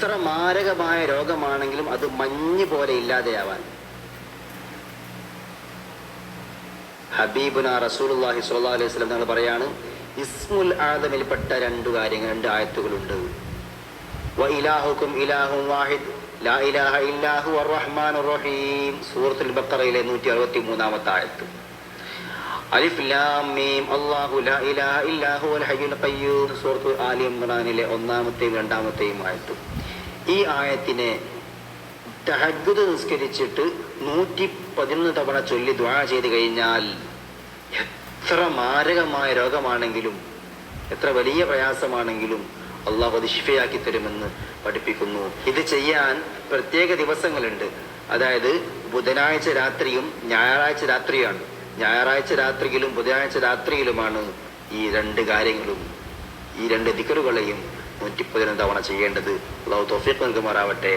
എത്ര മാരകമായ രോഗമാണെങ്കിലും അത് മഞ്ഞ് പോലെ ഇല്ലാതെയാവാൻ. ഹബീബുന റസൂലുള്ളാഹി സ്വല്ലല്ലാഹു അലൈഹി വസല്ലം തങ്ങൾ പറയാണ്, ഇസ്മുൽ ആദമിൽപ്പെട്ട രണ്ട് ആയത്തുകളുണ്ട്. വ ഇലാഹുക്കും ഇലാഹും വാഹിദ് ലാ ഇലാഹ ഇല്ലാഹു അർറഹ്മാനുർ റഹീം, സൂറത്തുൽ ബഖറയിലെ 163-ാമത്തെ ആയത്ത്. അലിഫ് ലാം മീം അല്ലാഹു ലാ ഇലാഹ ഇല്ലാ ഹുവൽ ഹയ്യുൽ ഖയ്യൂം, സൂറത്തുൽ ആലി ഇംറാനിലെ 1-ാമത്തെയും 2-ാമത്തെയും ആയത്ത്. ഈ ആയത്തിനെ തഹജ്ജുദ് നിസ്കരിച്ചിട്ട് 111 തവണ ചൊല്ലി ദുആ ചെയ്ത് കഴിഞ്ഞാൽ എത്ര മാരകമായ രോഗമാണെങ്കിലും എത്ര വലിയ പ്രയാസമാണെങ്കിലും അള്ളാഹു അത് ശിഫയാക്കി തരുമെന്ന് പഠിപ്പിക്കുന്നു. ഇത് ചെയ്യാൻ പ്രത്യേക ദിവസങ്ങളുണ്ട്. അതായത് ബുധനാഴ്ച രാത്രിയും ഞായറാഴ്ച രാത്രിയാണ്. ഞായറാഴ്ച രാത്രിയിലും ബുധനാഴ്ച രാത്രിയിലുമാണ് ഈ രണ്ട് കാര്യങ്ങളും, ഈ രണ്ട് ദിക്റുകളെയും 111 തവണ ചെയ്യേണ്ടത്. അള്ളാഹു തൗഫീഖ് നൽകുമാറാവട്ടെ.